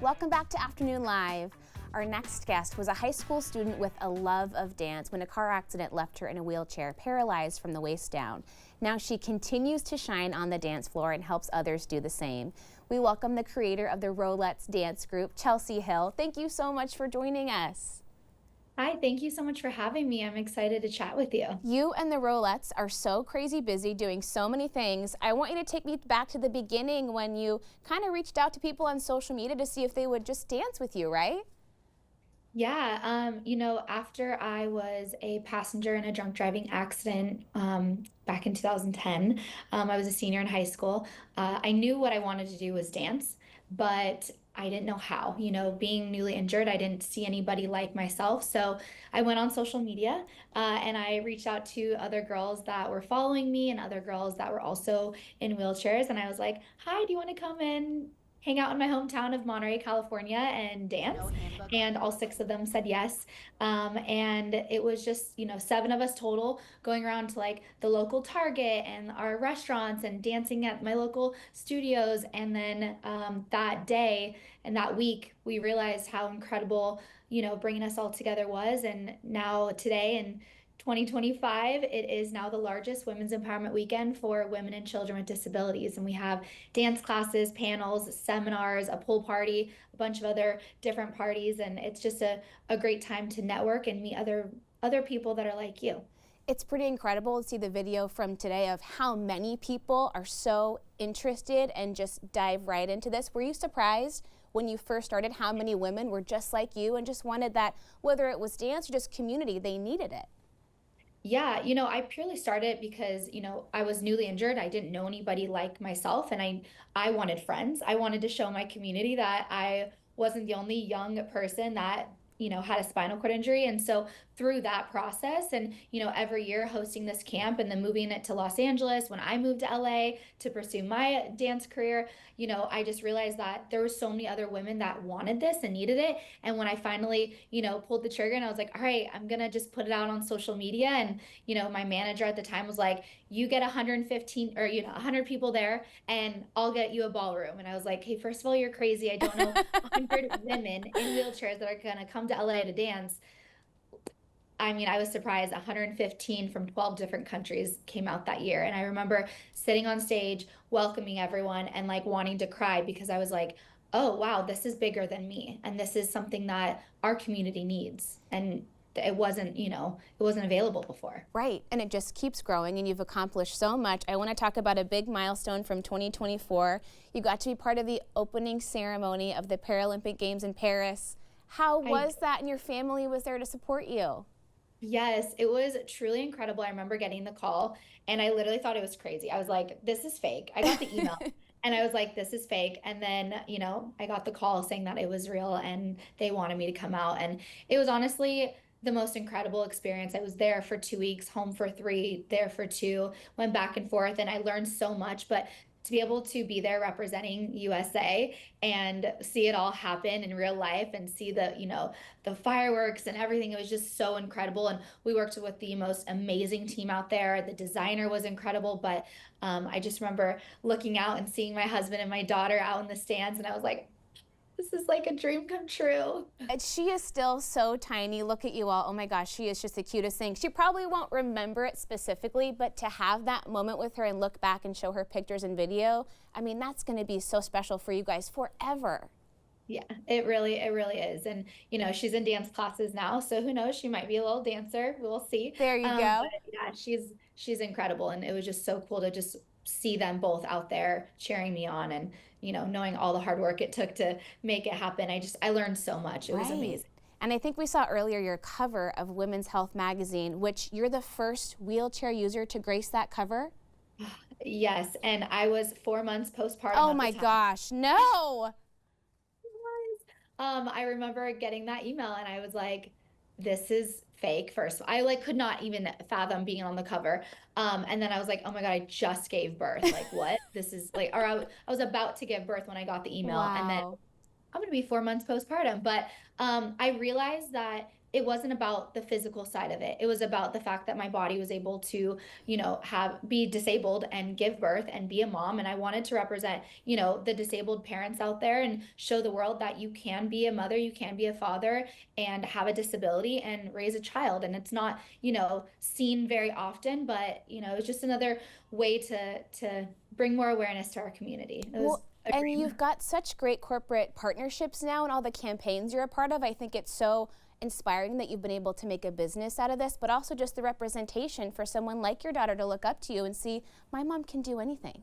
Welcome back to Afternoon Live. Our next guest was a high school student with a love of dance when a car accident left her in a wheelchair, paralyzed from the waist down. Now she continues to shine on the dance floor and helps others do the same. We welcome the creator of the Rollette Dance Group, Chelsie Hill. Thank you so much for joining us. Hi, thank you so much for having me. I'm excited to chat with you. You and the Rollettes are so crazy busy doing so many things. I want you to take me back to the beginning when you kind of reached out to people on social media to see if they would just dance with you, right? Yeah, after I was a passenger in a drunk driving accident back in 2010, I was a senior in high school. I knew what I wanted to do was dance, but I didn't know how. Being newly injured, I didn't see anybody like myself. So I went on social media and I reached out to other girls that were following me and other girls that were also in wheelchairs. And I was like, hi, do you want to come in? Hang out in my hometown of Monterey, California, and dance. And all six of them said yes. And it was just, 7 of us total going around to like the local Target and our restaurants and dancing at my local studios. And then that day and that week, we realized how incredible, bringing us all together was. And now today, in 2025, it is now the largest women's empowerment weekend for women and children with disabilities. And we have dance classes, panels, seminars, a pool party, a bunch of other different parties. And it's just a great time to network and meet other people that are like you. It's pretty incredible to see the video from today of how many people are so interested and just dive right into this. Were you surprised when you first started how many women were just like you and just wanted that, whether it was dance or just community, they needed it? Yeah, I purely started because, I was newly injured. I didn't know anybody like myself, and I wanted friends. I wanted to show my community that I wasn't the only young person that, had a spinal cord injury. And so through that process and, every year hosting this camp and then moving it to Los Angeles when I moved to LA to pursue my dance career, I just realized that there were so many other women that wanted this and needed it. And when I finally, pulled the trigger and I was like, all right, I'm gonna just put it out on social media. And, my manager at the time was like, you get 115 or, 100 people there and I'll get you a ballroom. And I was like, hey, first of all, you're crazy. I don't know 100 women in wheelchairs that are gonna come to LA to dance. I mean, I was surprised 115 from 12 different countries came out that year. And I remember sitting on stage, welcoming everyone and like wanting to cry because I was like, oh, wow, this is bigger than me. And this is something that our community needs. And it wasn't available before. Right, and it just keeps growing and you've accomplished so much. I want to talk about a big milestone from 2024. You got to be part of the opening ceremony of the Paralympic Games in Paris. How was that, and your family was there to support you? Yes, it was truly incredible. I remember getting the call and I literally thought it was crazy. I was like, this is fake. I got the email and I was like, this is fake. And then, I got the call saying that it was real and they wanted me to come out. And it was honestly the most incredible experience. I was there for 2 weeks, home for 3, there for 2, went back and forth, and I learned so much. But to be able to be there representing USA and see it all happen in real life and see the fireworks and everything, it was just so incredible. And we worked with the most amazing team out there. The designer was incredible, but I just remember looking out and seeing my husband and my daughter out in the stands, and I was like, this is like a dream come true. And she is still so tiny. Look at you all. Oh my gosh, she is just the cutest thing. She probably won't remember it specifically, but to have that moment with her and look back and show her pictures and video, I mean, that's going to be so special for you guys forever. Yeah, it really is. And, she's in dance classes now, so who knows, she might be a little dancer. We'll see. There you go. But yeah, she's incredible. And it was just so cool to just see them both out there cheering me on and, knowing all the hard work it took to make it happen. I learned so much. It was Right. amazing. And I think we saw earlier your cover of Women's Health magazine, which you're the first wheelchair user to grace that cover. Yes, and I was 4 months postpartum Oh at the my time. gosh, no. I remember getting that email and I was like, this is fake. First, I like could not even fathom being on the cover. And then I was like, oh my God, I just gave birth. Like what? This is like, or I was about to give birth when I got the email, and then Wow. I'm going to be 4 months postpartum. But I realized that it wasn't about the physical side of it. It was about the fact that my body was able to, be disabled and give birth and be a mom. And I wanted to represent, the disabled parents out there and show the world that you can be a mother, you can be a father and have a disability and raise a child. And it's not, seen very often, but, it's just another way to bring more awareness to our community. It was Well, a and dream. you've got such great corporate partnerships now and all the campaigns you're a part of. I think it's so inspiring that you've been able to make a business out of this, but also just the representation for someone like your daughter to look up to you and see, my mom can do anything.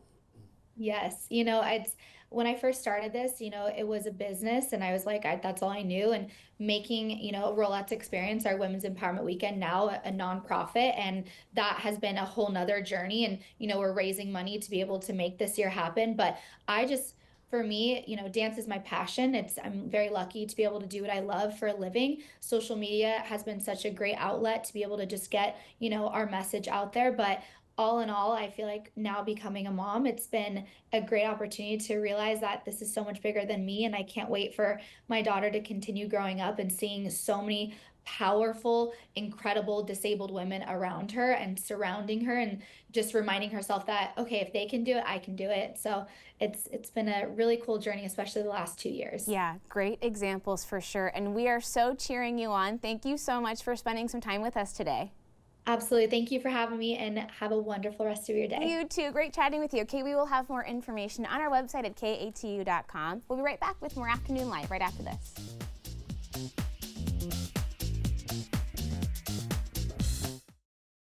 Yes, it's when I first started this, it was a business and I was like, that's all I knew. And making, Rollettes Experience, our Women's Empowerment Weekend, now a nonprofit. And that has been a whole nother journey. And, we're raising money to be able to make this year happen. But I just, for me, dance is my passion. I'm very lucky to be able to do what I love for a living. Social media has been such a great outlet to be able to just get, our message out there. But all in all, I feel like now becoming a mom, it's been a great opportunity to realize that this is so much bigger than me. And I can't wait for my daughter to continue growing up and seeing so many powerful, incredible disabled women around her and surrounding her and just reminding herself that, okay, if they can do it, I can do it. So it's been a really cool journey, especially the last 2 years. Yeah, great examples for sure. And we are so cheering you on. Thank you so much for spending some time with us today. Absolutely. Thank you for having me and have a wonderful rest of your day. You too. Great chatting with you. Okay, we will have more information on our website at katu.com. We'll be right back with more Afternoon Live right after this.